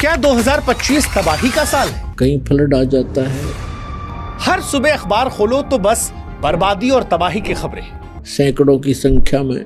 क्या 2025 तबाही का साल है? कहीं फ्लड आ जाता है। हर सुबह अखबार खोलो तो बस बर्बादी और तबाही की खबरें। सैकड़ों की संख्या में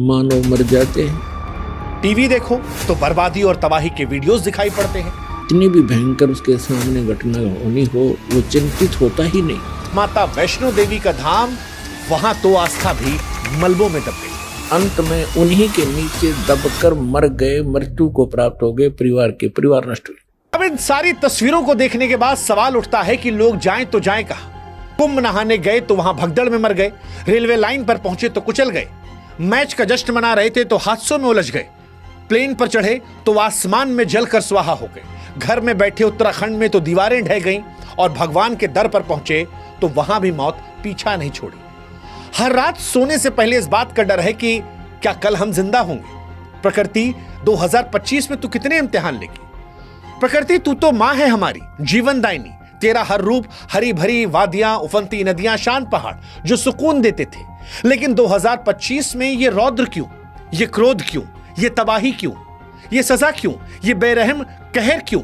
मानव मर जाते हैं। टीवी देखो तो बर्बादी और तबाही के वीडियोस दिखाई पड़ते हैं। इतनी भी भयंकर उसके सामने घटना होनी हो, वो चिंतित होता ही नहीं। माता वैष्णो देवी का धाम, वहां तो आस्था भी मलबों में दब गई। अंत में उन्हीं के नीचे दबकर मर गए, मृत्यु को प्राप्त हो गए, परिवार नष्ट हुए। अब इन सारी तस्वीरों को देखने के बाद सवाल उठता है कि लोग जाएं तो जाएं कहां? कुंभ नहाने गए तो वहां भगदड़ में मर गए, रेलवे लाइन पर पहुंचे तो कुचल गए, मैच का जश्न मना रहे थे तो हादसों में उलझ गए, प्लेन पर चढ़े तो आसमान में जलकर स्वाहा हो गए, घर में बैठे उत्तराखंड में तो दीवारें ढह गईं और भगवान के दर पर पहुंचे तो वहां भी मौत पीछा नहीं छोड़ी। हर रात सोने से पहले इस बात का डर है कि क्या कल हम जिंदा होंगे? प्रकृति 2025 में तू कितने इम्तिहान लेगी? प्रकृति, तू तो मां है हमारी, जीवनदायिनी। तेरा हर रूप, हरी भरी वादियां, उफनती नदियां, शांत पहाड़ जो सुकून देते थे। लेकिन 2025 में ये रौद्र क्यों? ये क्रोध क्यों? ये तबाही क्यों? ये सजा क्यों? ये बेरहम कहर क्यों?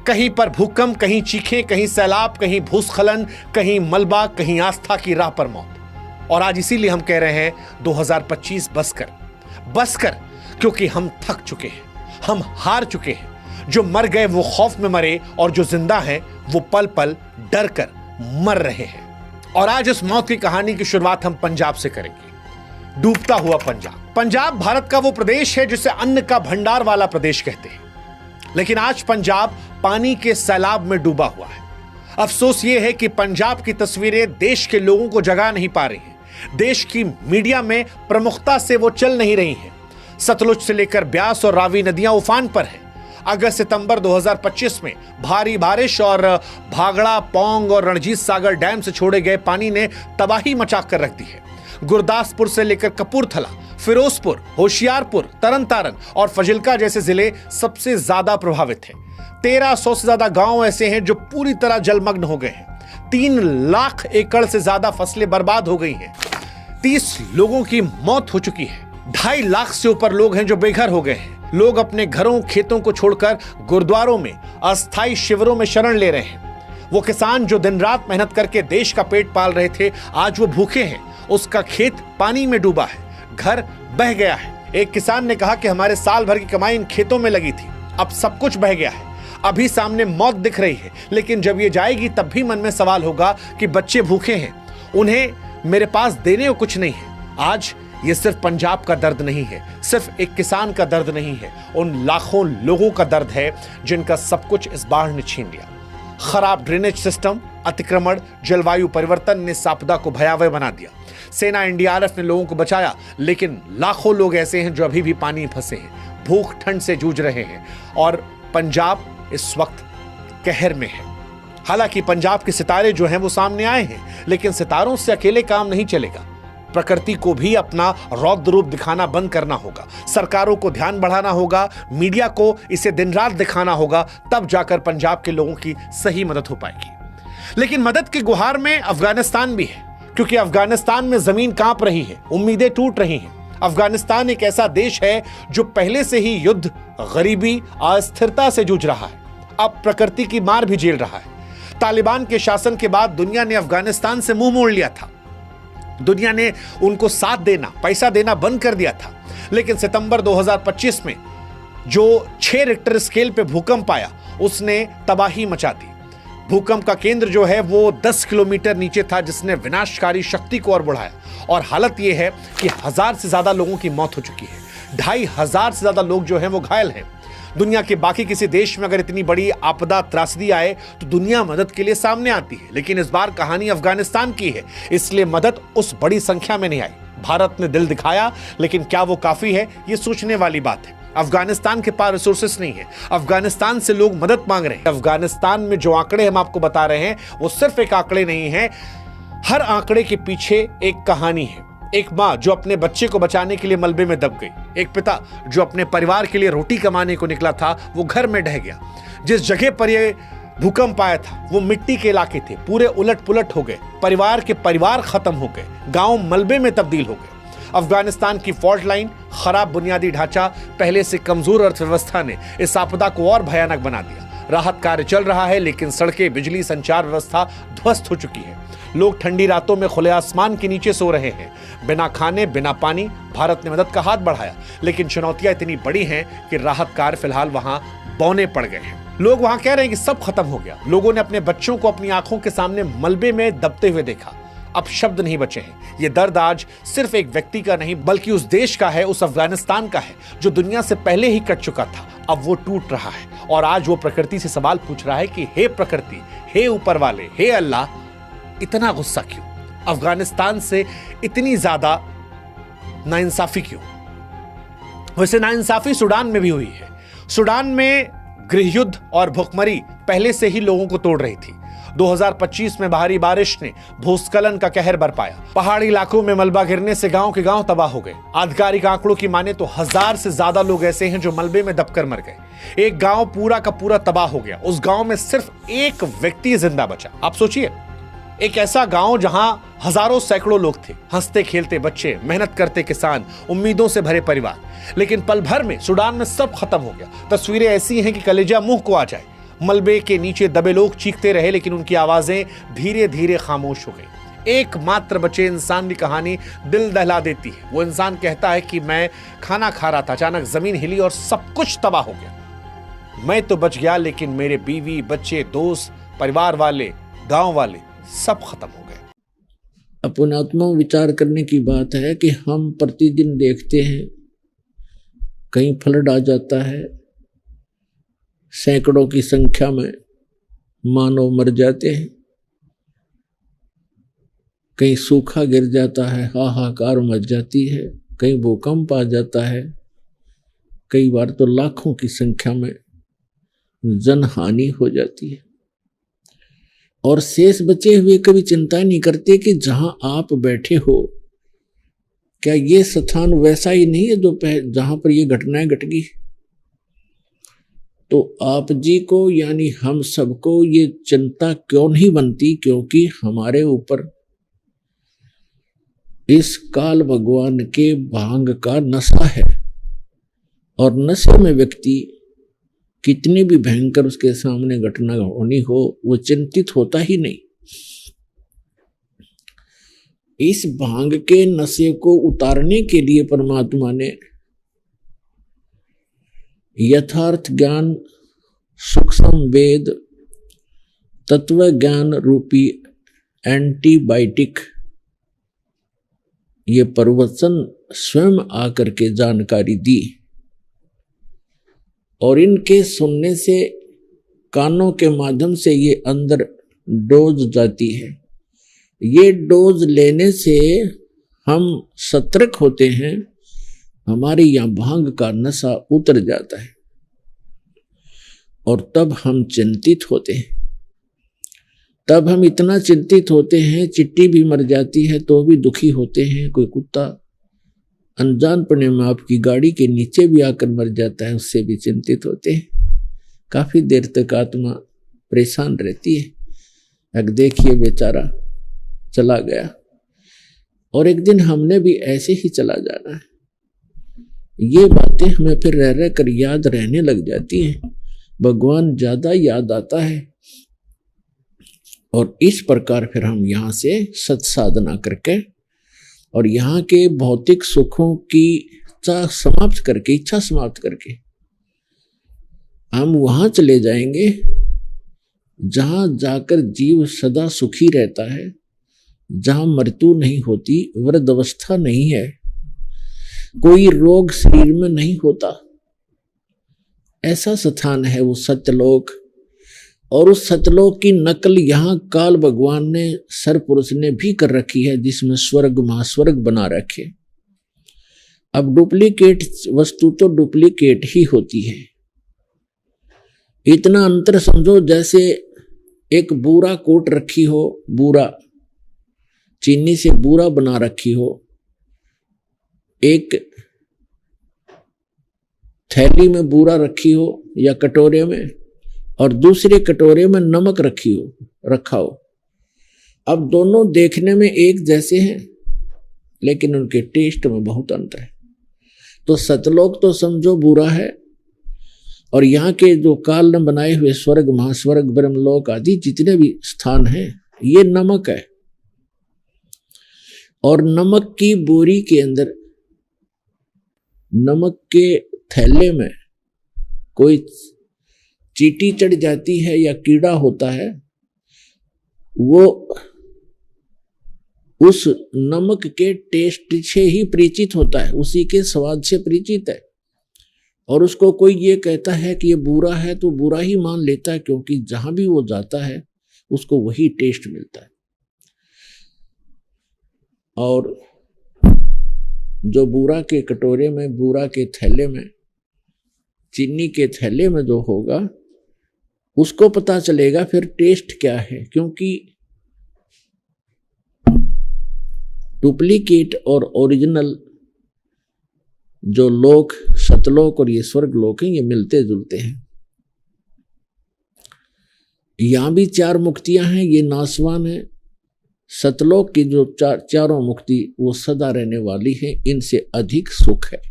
कहीं पर भूकंप, कहीं चीखें, कहीं सैलाब, कहीं भूस्खलन, कहीं मलबा, कहीं आस्था की राह पर मौत। और आज इसीलिए हम कह रहे हैं 2025 बस कर, क्योंकि हम थक चुके हैं, हम हार चुके हैं। जो मर गए वो खौफ में मरे और जो जिंदा हैं वो पल पल डर कर मर रहे हैं। और आज इस मौत की कहानी की शुरुआत हम पंजाब से करेंगे। डूबता हुआ पंजाब। पंजाब भारत का वो प्रदेश है जिसे अन्न का भंडार वाला प्रदेश कहते हैं, लेकिन आज पंजाब पानी के सैलाब में डूबा हुआ है। अफसोस ये है कि पंजाब की तस्वीरें देश के लोगों को जगा नहीं पा रही हैं। देश की मीडिया में प्रमुखता से वो चल नहीं रही हैं। सतलुज से लेकर ब्यास और रावी नदियां उफान पर हैं। अगस्त सितंबर 2025 में भारी बारिश और भागड़ा, पौंग और रणजीत सागर डैम से छोड़े गए पानी ने तबाही मचा कर रख दी है। गुरदासपुर से लेकर कपूरथला, फिरोजपुर, होशियारपुर, तरनतारन और फजिल्का जैसे जिले सबसे ज्यादा प्रभावित हैं। 1300 से ज्यादा गांव ऐसे हैं जो पूरी तरह जलमग्न हो गए हैं। 3 लाख एकड़ से ज्यादा फसलें बर्बाद हो गई हैं। 30 लोगों की मौत हो चुकी है। 2.5 लाख से ऊपर लोग हैं जो बेघर हो गए हैं। लोग अपने घरों, खेतों को छोड़कर गुरुद्वारों में, अस्थायी शिविरों में शरण ले रहे हैं। वो किसान जो दिन रात मेहनत करके देश का पेट पाल रहे थे, आज वो भूखे हैं। उसका खेत पानी में डूबा है, घर बह गया है। एक किसान ने कहा कि हमारे साल भर की कमाई इन खेतों में लगी थी, अब सब कुछ बह गया है। अभी सामने मौत दिख रही है, लेकिन जब ये जाएगी तब भी मन में सवाल होगा कि बच्चे भूखे हैं, उन्हें मेरे पास देने को कुछ नहीं है। आज ये सिर्फ पंजाब का दर्द नहीं है, सिर्फ एक किसान का दर्द नहीं है, उन लाखों लोगों का दर्द है जिनका सब कुछ इस बाढ़ ने छीन लिया। खराब ड्रेनेज सिस्टम, अतिक्रमण, जलवायु परिवर्तन ने इस आपदा को भयावह बना दिया। सेना, एनडीआरएफ ने लोगों को बचाया, लेकिन लाखों लोग ऐसे हैं जो अभी भी पानी में फंसे हैं, भूख ठंड से जूझ रहे हैं और पंजाब इस वक्त कहर में है। हालांकि पंजाब के सितारे जो हैं वो सामने आए हैं, लेकिन सितारों से अकेले काम नहीं चलेगा। प्रकृति को भी अपना रौद्र रूप दिखाना बंद करना होगा, सरकारों को ध्यान बढ़ाना होगा, मीडिया को इसे दिन रात दिखाना होगा, तब जाकर पंजाब के लोगों की सही मदद हो पाएगी। लेकिन मदद की गुहार में अफगानिस्तान भी है, क्योंकि अफगानिस्तान में जमीन कांप रही है, उम्मीदें टूट रही हैं। अफगानिस्तान एक ऐसा देश है जो पहले से ही युद्ध, गरीबी, अस्थिरता से जूझ रहा है, अब प्रकृति की मार भी झेल रहा है। तालिबान के शासन के बाद दुनिया ने अफगानिस्तान से मुंह मोड़ लिया था। दुनिया ने उनको साथ देना, पैसा देना बंद कर दिया था। लेकिन सितंबर 2025 में जो 6 रिक्टर स्केल पे भूकंप आया, उसने तबाही मचा दी। भूकंप का केंद्र जो है वो 10 किलोमीटर नीचे था, जिसने विनाशकारी शक्ति को और बढ़ाया। और हालत यह है कि 1000 से ज्यादा लोगों की मौत हो चुकी है, 2500 से ज्यादा लोग जो हैं वो घायल हैं। दुनिया के बाकी किसी देश में अगर इतनी बड़ी आपदा, त्रासदी आए तो दुनिया मदद के लिए सामने आती है, लेकिन इस बार कहानी अफगानिस्तान की है, इसलिए मदद उस बड़ी संख्या में नहीं आई। भारत ने दिल दिखाया, लेकिन क्या वो काफी है, ये सोचने वाली बात है। अफगानिस्तान के पास रिसोर्सेस नहीं है, अफगानिस्तान से लोग मदद मांग रहे हैं। अफगानिस्तान में जो आंकड़े हम आपको बता रहे हैं वो सिर्फ एक आंकड़े नहीं है, हर आंकड़े के पीछे एक कहानी है। एक माँ जो अपने बच्चे को बचाने के लिए मलबे में दब गई, एक पिता जो अपने परिवार के लिए रोटी कमाने को निकला था वो घर में ढह गया। जिस जगह पर ये भूकंप आया था वो मिट्टी के इलाके थे, पूरे उलट पुलट हो गए, परिवार के परिवार खत्म हो गए, गांव मलबे में तब्दील हो गए। अफगानिस्तान की फॉल्ट लाइन, खराब बुनियादी ढांचा, पहले से कमजोर अर्थव्यवस्था ने इस आपदा को और भयानक बना दिया। राहत कार्य चल रहा है लेकिन सड़कें, बिजली, संचार व्यवस्था ध्वस्त हो चुकी है। लोग ठंडी रातों में खुले आसमान के नीचे सो रहे हैं, बिना खाने, बिना पानी। भारत ने मदद का हाथ बढ़ाया लेकिन चुनौतियां इतनी बड़ी हैं कि राहत कार्य फिलहाल वहां बौने पड़ गए हैं। लोग वहां कह रहे हैं कि सब खत्म हो गया। लोगों ने अपने बच्चों को अपनी आंखों के सामने मलबे में दबते हुए देखा। अब शब्द नहीं बचे हैं। ये दर्द आज सिर्फ एक व्यक्ति का नहीं बल्कि उस देश का है, उस अफगानिस्तान का है जो दुनिया से पहले ही कट चुका था। अब वो टूट रहा है और आज वो प्रकृति से सवाल पूछ रहा है कि हे प्रकृति, हे ऊपर वाले, हे अल्लाह, इतना गुस्सा क्यों? अफगानिस्तान से इतनी ज्यादा नाइंसाफी क्यों? वैसे नाइंसाफी सूडान में भी हुई है। सूडान में गृहयुद्ध और भुखमरी पहले से ही लोगों को तोड़ रही थी। 2025 में भारी बारिश ने भूस्खलन का कहर बरपाया। पहाड़ी इलाकों में मलबा गिरने से गांव के गांव तबाह हो गए। आधिकारिक आंकड़ों की माने तो 1000 से ज्यादा लोग ऐसे हैं जो मलबे में दबकर मर गए। एक गांव पूरा का पूरा तबाह हो गया। उस गांव में सिर्फ एक व्यक्ति जिंदा बचा। आप सोचिए, एक ऐसा गांव जहां हजारों सैकड़ों लोग थे, हंसते खेलते बच्चे, मेहनत करते किसान, उम्मीदों से भरे परिवार। लेकिन पल भर में सूडान में सब खत्म हो गया। तस्वीरें ऐसी हैं कि कलेजा मुंह को आ जाए। मलबे के नीचे दबे लोग चीखते रहे लेकिन उनकी आवाजें धीरे धीरे खामोश हो गई। एकमात्र बचे इंसान की कहानी दिल दहला देती है। वो इंसान कहता है कि मैं खाना खा रहा था, अचानक जमीन हिली और सब कुछ तबाह हो गया। मैं तो बच गया लेकिन मेरे बीवी, बच्चे, दोस्त, परिवार वाले, गांव वाले सब खत्म हो गए। अपनात्मा विचार करने की बात है कि हम प्रतिदिन देखते हैं कहीं फ्लड आ जाता है, सैकड़ों की संख्या में मानव मर जाते हैं, कहीं सूखा गिर जाता है, हाहाकार मच जाती है, कहीं भूकंप आ जाता है, कई बार तो लाखों की संख्या में जनहानि हो जाती है। और शेष बचे हुए कभी चिंता नहीं करते कि जहां आप बैठे हो क्या ये स्थान वैसा ही नहीं है जो जहां पर ये घटनाएं घट गई। तो आप जी को यानी हम सबको ये चिंता क्यों नहीं बनती? क्योंकि हमारे ऊपर इस काल भगवान के भांग का नशा है और नशे में व्यक्ति कितनी भी भयंकर उसके सामने घटना होनी हो वो चिंतित होता ही नहीं। इस भांग के नशे को उतारने के लिए परमात्मा ने यथार्थ ज्ञान, सूक्ष्म वेद, तत्व ज्ञान रूपी एंटीबायोटिक ये प्रवचन स्वयं आकर के जानकारी दी और इनके सुनने से कानों के माध्यम से ये अंदर डोज जाती है। ये डोज लेने से हम सतर्क होते हैं, हमारे यहाँ भांग का नशा उतर जाता है और तब हम चिंतित होते हैं। तब हम इतना चिंतित होते हैं, चिट्टी भी मर जाती है तो भी दुखी होते हैं। कोई कुत्ता अनजानपने में आपकी गाड़ी के नीचे भी आकर मर जाता है, उससे भी चिंतित होते हैं। काफी देर तक आत्मा परेशान रहती है। अब देखिए बेचारा चला गया और एक दिन हमने भी ऐसे ही चला जाना है। ये बातें हमें फिर रह रह कर याद रहने लग जाती हैं। भगवान ज्यादा याद आता है और इस प्रकार फिर हम यहाँ से सत्साधना करके और यहाँ के भौतिक सुखों की इच्छा समाप्त करके हम वहां चले जाएंगे जहां जाकर जीव सदा सुखी रहता है, जहां मृत्यु नहीं होती, वृद्ध अवस्था नहीं है, कोई रोग शरीर में नहीं होता। ऐसा स्थान है वो सत्यलोक। और उस सत्यलोक की नकल यहाँ काल भगवान ने, सरपुरुष ने भी कर रखी है, जिसमें स्वर्ग महास्वर्ग बना रखे। अब डुप्लीकेट वस्तु तो डुप्लीकेट ही होती है। इतना अंतर समझो जैसे एक बूरा कोट रखी हो, बूरा चीनी से बूरा बना रखी हो, एक थैली में बूरा रखी हो या कटोरे में, और दूसरे कटोरे में नमक रखा हो। अब दोनों देखने में एक जैसे हैं लेकिन उनके टेस्ट में बहुत अंतर है। तो सतलोक तो समझो बुरा है, और यहाँ के जो काल ने बनाए हुए स्वर्ग, महास्वर्ग, ब्रह्मलोक आदि जितने भी स्थान हैं, ये नमक है। और नमक की बोरी के अंदर, नमक के थैले में कोई चींटी चढ़ जाती है या कीड़ा होता है, वो उस नमक के टेस्ट से ही परिचित होता है, उसी के स्वाद से परिचित है। और उसको कोई ये कहता है कि ये बुरा है तो बुरा ही मान लेता है, क्योंकि जहां भी वो जाता है उसको वही टेस्ट मिलता है। और जो बूरा के कटोरे में, बूरा के थैले में, चीनी के थैले में जो होगा, उसको पता चलेगा फिर टेस्ट क्या है। क्योंकि डुप्लीकेट और ओरिजिनल जो लोक, सतलोक और ये स्वर्ग लोक हैं, ये मिलते जुलते हैं। यहां भी 4 मुक्तियां हैं, ये नासवान है। सतलोक की जो चारों मुक्ति वो सदा रहने वाली है, इनसे अधिक सुख है।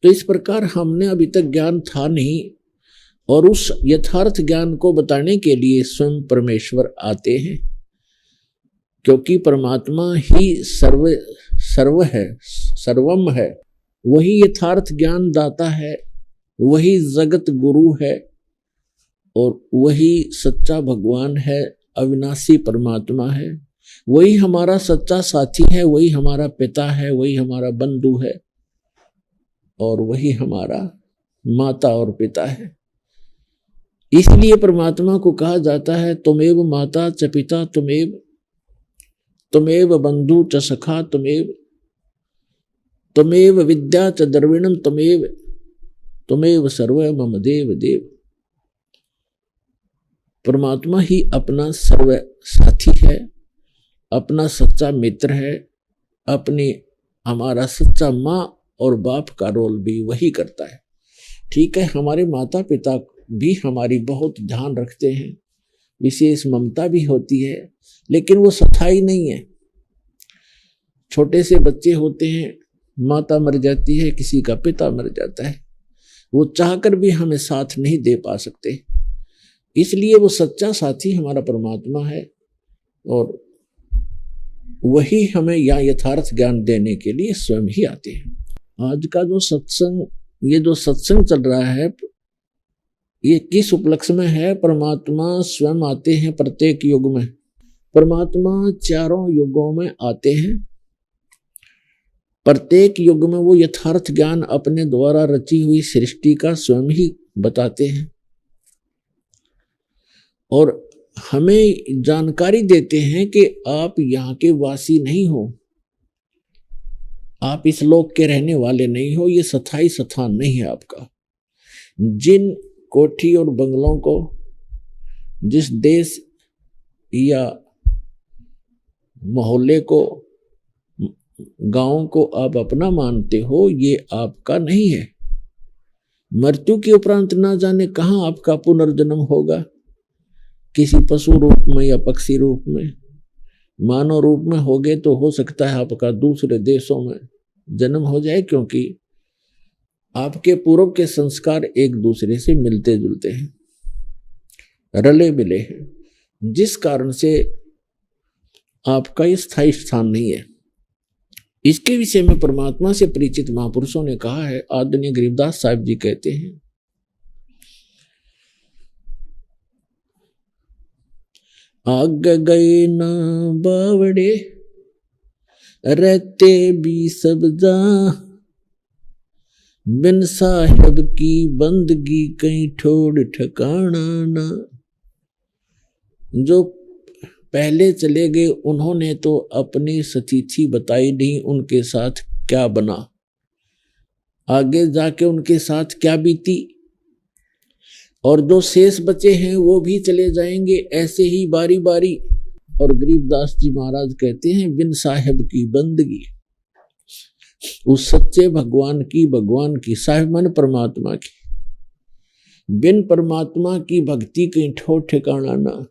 तो इस प्रकार हमने अभी तक ज्ञान था नहीं, और उस यथार्थ ज्ञान को बताने के लिए स्वयं परमेश्वर आते हैं, क्योंकि परमात्मा ही सर्व है, सर्वम है। वही यथार्थ ज्ञान दाता है, वही जगत गुरु है, और वही सच्चा भगवान है, अविनाशी परमात्मा है। वही हमारा सच्चा साथी है, वही हमारा पिता है, वही हमारा बंधु है, और वही हमारा माता और पिता है। इसलिए परमात्मा को कहा जाता है तुमेव माता च पिता तुमेव बंधु च सखा तुमेव विद्या च द्रविणम तुमेव सर्व मम देव देव। परमात्मा ही अपना सर्व साथी है, अपना सच्चा मित्र है, अपनी हमारा सच्चा माँ और बाप का रोल भी वही करता है। ठीक है, हमारे माता पिता भी हमारी बहुत ध्यान रखते हैं, विशेष ममता भी होती है, लेकिन वो स्थायी नहीं है। छोटे से बच्चे होते हैं, माता मर जाती है, किसी का पिता मर जाता है, वो चाहकर भी हमें साथ नहीं दे पा सकते। इसलिए वो सच्चा साथी हमारा परमात्मा है, और वही हमें यहाँ यथार्थ ज्ञान देने के लिए स्वयं ही आते हैं। आज का जो सत्संग, ये जो सत्संग चल रहा है, ये किस उपलक्ष्य में है? परमात्मा स्वयं आते हैं प्रत्येक युग में। परमात्मा चारों युगों में आते हैं। प्रत्येक युग में वो यथार्थ ज्ञान अपने द्वारा रची हुई सृष्टि का स्वयं ही बताते हैं, और हमें जानकारी देते हैं कि आप यहाँ के वासी नहीं हो, आप इस लोक के रहने वाले नहीं हो, ये स्थायी स्थान नहीं है आपका। जिन कोठी और बंगलों को, जिस देश या मोहल्ले को, गांव को आप अपना मानते हो, ये आपका नहीं है। मृत्यु के उपरांत ना जाने कहाँ आपका पुनर्जन्म होगा, किसी पशु रूप में या पक्षी रूप में, मानव रूप में होगे तो हो सकता है आपका दूसरे देशों में जन्म हो जाए, क्योंकि आपके पूर्व के संस्कार एक दूसरे से मिलते जुलते हैं, रले मिले हैं, जिस कारण से आपका ये स्थायी स्थान नहीं है। इसके विषय में परमात्मा से परिचित महापुरुषों ने कहा है। आदरणीय गरीबदास साहिब जी कहते हैं, आग गए ना बावड़े रहते भी सब जा, बिन साहिब की बंदगी कहीं ठोड़ ठिकाना ना। जो पहले चले गए उन्होंने तो अपनी स्थिति बताई नहीं, उनके साथ क्या बना, आगे जाके उनके साथ क्या बीती, और जो शेष बचे हैं वो भी चले जाएंगे ऐसे ही बारी बारी। और गरीबदास जी महाराज कहते हैं, बिन साहिब की बंदगी, उस सच्चे भगवान की, साहिब मन परमात्मा की, बिन परमात्मा की भक्ति कहीं ठोर ठिकाना ना।